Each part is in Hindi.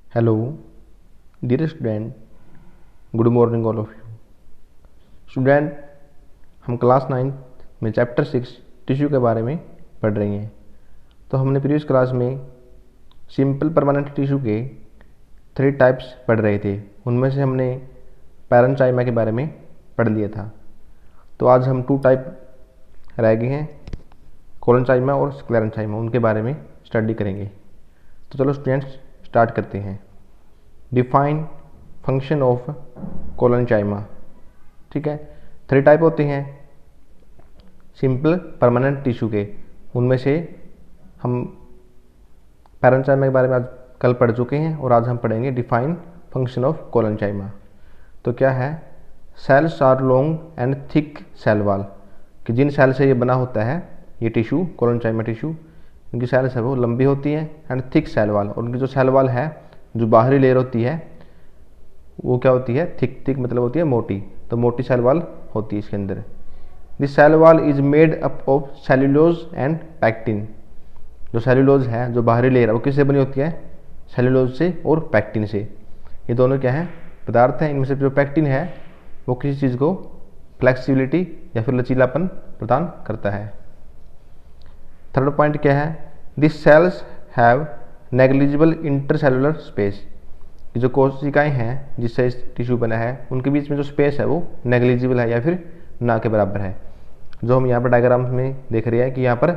Hello dear student, good morning all of you. Student, हम क्लास 9 में चैप्टर 6 टिश्यू के बारे में पढ़ रही हैं। तो हमने प्रीवियस क्लास में सिंपल परमानेंट टिश्यू के 3 टाइप्स पढ़ रहे थे। उनमें से हमने पैरेन्काइमा के बारे में पढ़ लिया था। तो आज हम 2 टाइप रह गए हैं, कोलेनकाइमा और स्क्लेरेंकाइमा, उनके बारे में स्टडी करेंगे। तो चलो स्टूडेंट्स स्टार्ट करते हैं। Define function of collenchyma. ठीक है, 3 टाइप होते हैं सिंपल परमानेंट टिश्यू के। उनमें से हम पैरेन्काइमा के बारे में आज कल पढ़ चुके हैं और आज हम पढ़ेंगे डिफाइन फंक्शन ऑफ कोलेनकाइमा। तो क्या है? Cells are long and thick cell wall, कि जिन सेल से ये बना होता है ये टिश्यू, कोलेनकाइमा टिश्यू, उनकी सेल्स है वो लंबी होती हैं एंड थिक सेल वॉल, और उनकी जो सेल वॉल है, जो बाहरी लेयर होती है, वो क्या होती है? थिक। थिक मतलब होती है मोटी, तो मोटी सेल वॉल होती है इसके अंदर। This cell wall is made up of cellulose and pectin. जो सेल्यूलोज है, जो बाहरी लेयर है, वो किससे बनी होती है? सेल्यूलोज से और पैक्टिन से। ये दोनों क्या है? पदार्थ हैं। इनमें से जो पैक्टिन है वो किसी चीज़ को फ्लेक्सिबिलिटी या फिर लचीलापन प्रदान करता है। थर्ड पॉइंट क्या है? This cells have negligible intercellular space. जो कोशिकाएं हैं जिससे इस टिश्यू बना है, उनके बीच में जो स्पेस है वो नेग्लिजिबल है या फिर ना के बराबर है। जो हम यहाँ पर डायग्राम में देख रहे हैं कि यहाँ पर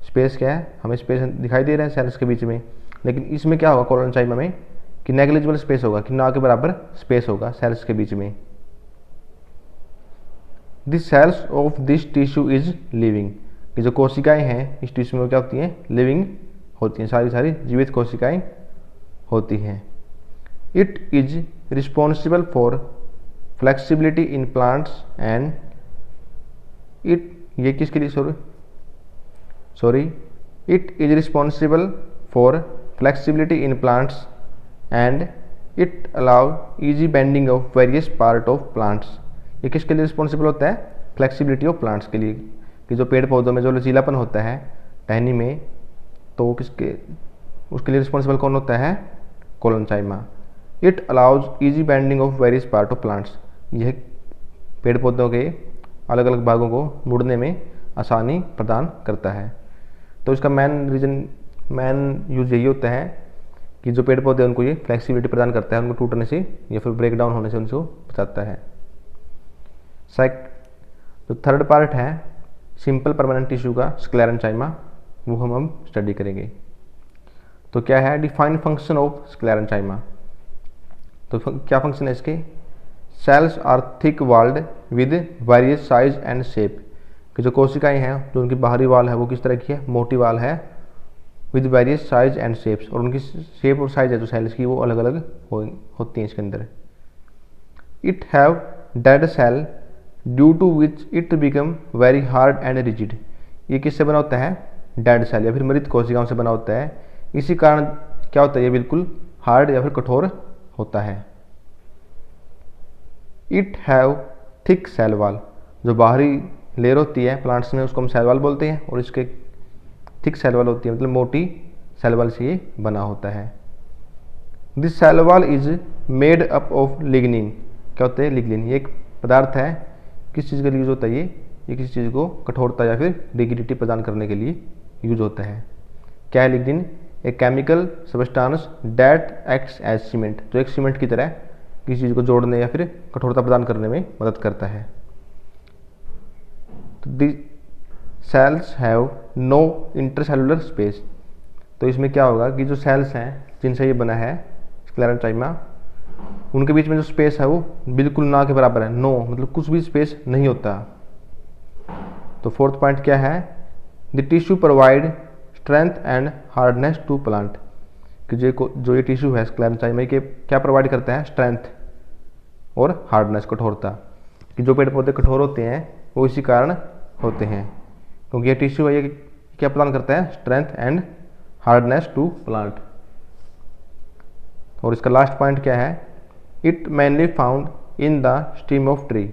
स्पेस क्या है, हमें स्पेस दिखाई दे रहा है सेल्स के बीच में, लेकिन इसमें क्या होगा कोलेनकाइमा में कि नेग्लिजिबल स्पेस होगा, कि ना के बराबर स्पेस होगा सेल्स के बीच में। This cells of this tissue is living, कि जो कोशिकाएं हैं इस टिश्यू में क्या होती हैं? लिविंग होती हैं, सारी सारी जीवित कोशिकाएं होती हैं। It is responsible for flexibility in plants and it, ये किसके लिए? Sorry it is responsible for flexibility in plants and it allow easy bending of various part of plants. ये किसके लिए रिस्पॉन्सिबल होता है? फ्लेक्सिबिलिटी ऑफ प्लांट्स के लिए, कि जो पेड़ पौधों में जो लचीलापन होता है टहनी में, तो वो किसके, उसके लिए रिस्पॉन्सिबल कौन होता है? Collenchyma. It allows easy bending of various part of plants. यह पेड़ पौधों के अलग अलग भागों को मुड़ने में आसानी प्रदान करता है। तो इसका मेन यूज यही होता है कि जो पेड़ पौधे उनको ये फ्लेक्सिबिलिटी प्रदान करता है, उनको टूटने से या फिर ब्रेक डाउन होने से उनको बचाता है। जो थर्ड पार्ट है सिंपल परमानेंट टिश्यू का, स्क्लेरेंकाइमा, वो हम अब स्टडी करेंगे। तो क्या है? Define function of sclerenchyma. तो क्या फंक्शन है इसके? Cells are thick walled with various size and shape, कि जो कोशिकाएं हैं, जो उनकी बाहरी वाल है वो किस तरह की है? मोटी वाल है, with various size and shapes, और उनकी शेप और साइज है जो सेल्स की वो अलग अलग होती हैं इसके अंदर। It have dead cell due to which it become very hard and rigid. ये किससे बना होता है? डेड सेल या फिर मृत कोशिकाओं से बना होता है। इसी कारण क्या होता है? ये बिल्कुल हार्ड या फिर कठोर होता है। It have thick cell wall, जो बाहरी लेयर होती है प्लांट्स में उसको हम सेल वॉल बोलते हैं, और इसके थिक सेल वॉल होती है, मतलब मोटी सेल वॉल से ये बना होता है। This cell wall is made up of lignin. क्या होता है? लिग्निन ये एक पदार्थ है। किस चीज़ के लिए यूज होता है ये किसी चीज़ को कठोरता या फिर रिगिडिटी प्रदान करने के लिए यूज होता है। क्या है लिग्निन? एक chemical substance that acts as cement, जो एक सीमेंट की तरह किसी चीज़ को जोड़ने या फिर कठोरता प्रदान करने में मदद करता है। तो the cells have no intercellular space. तो इसमें क्या होगा कि जो सेल्स हैं जिनसे ये बना है स्क्लेरेंकाइमा, उनके बीच में जो स्पेस है वो बिल्कुल ना के बराबर है। नो मतलब कुछ भी स्पेस नहीं होता। तो फोर्थ पॉइंट क्या है? The tissue provide strength and hardness to plant, कि जो ये टिश्यू है स्क्लेरेंकाइमा के क्या प्रोवाइड करता है? स्ट्रेंथ और हार्डनेस, कठोरता। कि जो पेड़ पौधे कठोर होते हैं वो इसी कारण होते हैं, क्योंकि ये टिश्यू है, ये क्या प्रदान करता है? Strength and hardness to plant. और इसका लास्ट पॉइंट क्या है? It mainly found in the stem of tree.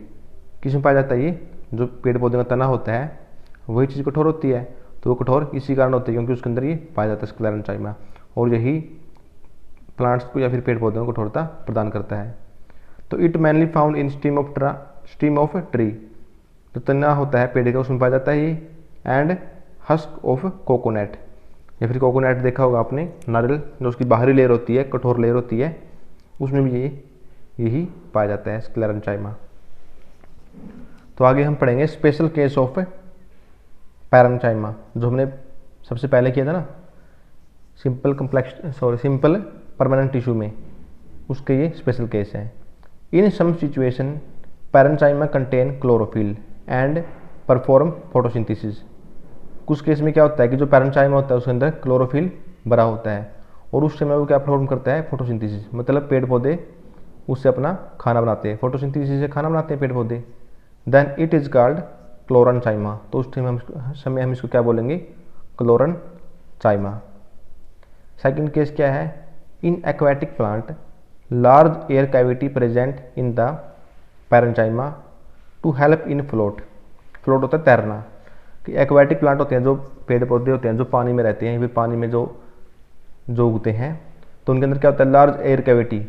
किसमें पाया जाता है ये? जो पेड़ पौधे का तना होता है वही चीज़ कठोर होती है, तो वो कठोर इसी कारण होती है क्योंकि उसके अंदर ये पाया जाता है स्क्लेरेंकाइमा, और यही प्लांट्स को या फिर पेड़ पौधों को कठोरता प्रदान करता है। तो it mainly found in stem of tree, जो तना होता है पेड़ का उसमें पाया जाता है ये, एंड हस्क ऑफ कोकोनट, या फिर कोकोनट देखा होगा आपने, नारियल जो उसकी बाहरी लेयर होती है, कठोर लेयर होती है, उसमें भी यही पाया जाता है स्क्लेरेंचाइमा। तो आगे हम पढ़ेंगे स्पेशल केस ऑफ पैरेंचाइमा, जो हमने सबसे पहले किया था ना सिंपल परमानेंट टिश्यू में, उसके ये स्पेशल केस हैं। In some situation parenchyma contain chlorophyll and perform photosynthesis. कुछ केस में क्या होता है कि जो पैरेंचाइमा होता है उसके अंदर क्लोरोफिल भरा होता है और उस समय वो क्या परफॉर्म करता है, फोटोसिंथेसिस, मतलब पेड़ पौधे उससे अपना खाना बनाते हैं, फोटोसिंथेसिस से खाना बनाते हैं पेड़ पौधे। देन इट इज कॉल्ड क्लोरेंचाइमा, तो उस समय हम इसको क्या बोलेंगे, क्लोरेंचाइमा। सेकंड केस क्या है, in aquatic plant large air cavity present in the parenchyma to help in float. Float होता है तैरना, कि एक्वाटिक प्लांट होते हैं जो पेड़ पौधे होते हैं जो पानी में रहते हैं, फिर पानी में जो उगते हैं, तो उनके अंदर क्या होता है, लार्ज एयर कैविटी,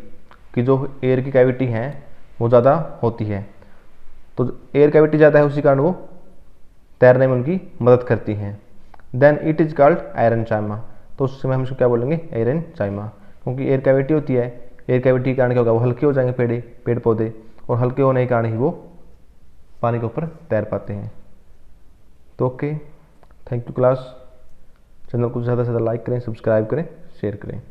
कि जो एयर की कैविटी है वो ज़्यादा होती है, तो एयर कैविटी ज़्यादा है उसी कारण वो तैरने में उनकी मदद करती हैं। देन इट इज कॉल्ड आयरनचाइमा, तो उस समय हम इसको क्या बोलेंगे, आयरनचाइमा, क्योंकि एयर कैविटी होती है, एयर कैविटी के कारण क्या होगा, वो हल्के हो जाएंगे पेड़ पौधे, और हल्के होने के कारण ही वो पानी के ऊपर तैर पाते हैं। तो okay, thank you class. Channel को ज़्यादा से ज़्यादा लाइक करें, सब्सक्राइब करें, शेयर करें।